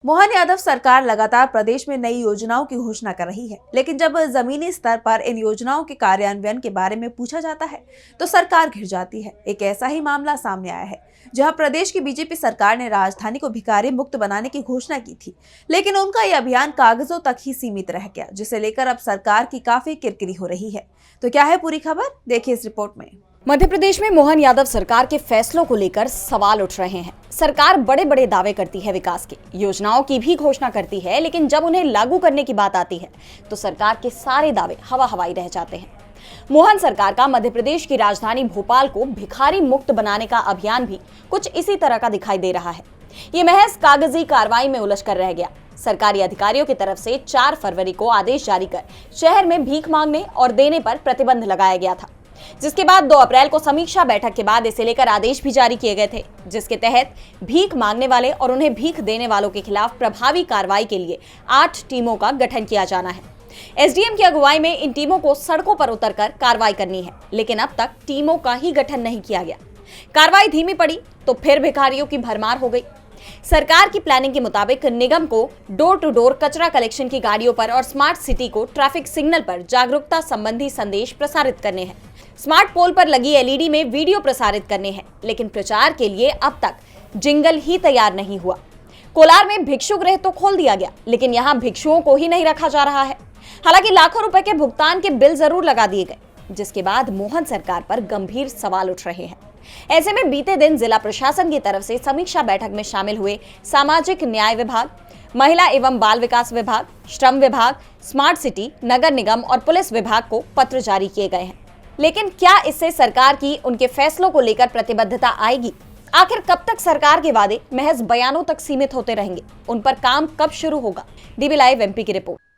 मोहन यादव सरकार लगातार प्रदेश में नई योजनाओं की घोषणा कर रही है, लेकिन जब जमीनी स्तर पर इन योजनाओं के कार्यान्वयन के बारे में पूछा जाता है तो सरकार घिर जाती है। एक ऐसा ही मामला सामने आया है जहां प्रदेश की बीजेपी सरकार ने राजधानी को भिखारी मुक्त बनाने की घोषणा की थी, लेकिन उनका यह अभियान कागजों तक ही सीमित रह गया, जिसे लेकर अब सरकार की काफी किरकिरी हो रही है। तो क्या है पूरी खबर, देखिए इस रिपोर्ट में। मध्य प्रदेश में मोहन यादव सरकार के फैसलों को लेकर सवाल उठ रहे हैं। सरकार बड़े बड़े दावे करती है, विकास के योजनाओं की भी घोषणा करती है, लेकिन जब उन्हें लागू करने की बात आती है तो सरकार के सारे दावे हवा हवाई रह जाते हैं। मोहन सरकार का मध्य प्रदेश की राजधानी भोपाल को भिखारी मुक्त बनाने का अभियान भी कुछ इसी तरह का दिखाई दे रहा है। ये महज कागजी कार्रवाई में उलझ कर रह गया। सरकारी अधिकारियों की तरफ से 4 फरवरी को आदेश जारी कर शहर में भीख मांगने और देने पर प्रतिबंध लगाया गया था, जिसके बाद 2 अप्रैल को समीक्षा बैठक के बाद इसे लेकर आदेश भी जारी किए गए थे, जिसके तहत भीख मांगने वाले और उन्हें भीख देने वालों के खिलाफ प्रभावी कार्रवाई के लिए 8 टीमों का गठन किया जाना है। एसडीएम की अगुवाई में इन टीमों को सड़कों पर उतरकर कार्रवाई करनी है, लेकिन अब तक टीमों का ही गठन नहीं किया गया। कार्रवाई धीमी पड़ी तो फिर भिखारियों की भरमार हो गई। सरकार की प्लानिंग के मुताबिक निगम को डोर टू डोर कचरा कलेक्शन की गाड़ियों पर और स्मार्ट सिटी को ट्रैफिक सिग्नल पर जागरूकता संबंधी संदेश प्रसारित करने हैं। स्मार्ट पोल पर लगी एलईडी में वीडियो प्रसारित करने हैं, लेकिन प्रचार के लिए अब तक जिंगल ही तैयार नहीं हुआ। कोलार में भिक्षु गृह तो खोल दिया गया, लेकिन यहाँ भिक्षुओं को ही नहीं रखा जा रहा है। हालांकि लाखों रुपए के भुगतान के बिल जरूर लगा दिए गए, जिसके बाद मोहन सरकार पर गंभीर सवाल उठ रहे हैं। ऐसे में बीते दिन जिला प्रशासन की तरफ से समीक्षा बैठक में शामिल हुए सामाजिक न्याय विभाग, महिला एवं बाल विकास विभाग, श्रम विभाग, स्मार्ट सिटी, नगर निगम और पुलिस विभाग को पत्र जारी किए गए हैं। लेकिन क्या इससे सरकार की उनके फैसलों को लेकर प्रतिबद्धता आएगी? आखिर कब तक सरकार के वादे महज बयानों तक सीमित होते रहेंगे? उन पर काम कब शुरू होगा? डीबी लाइव एमपी की रिपोर्ट।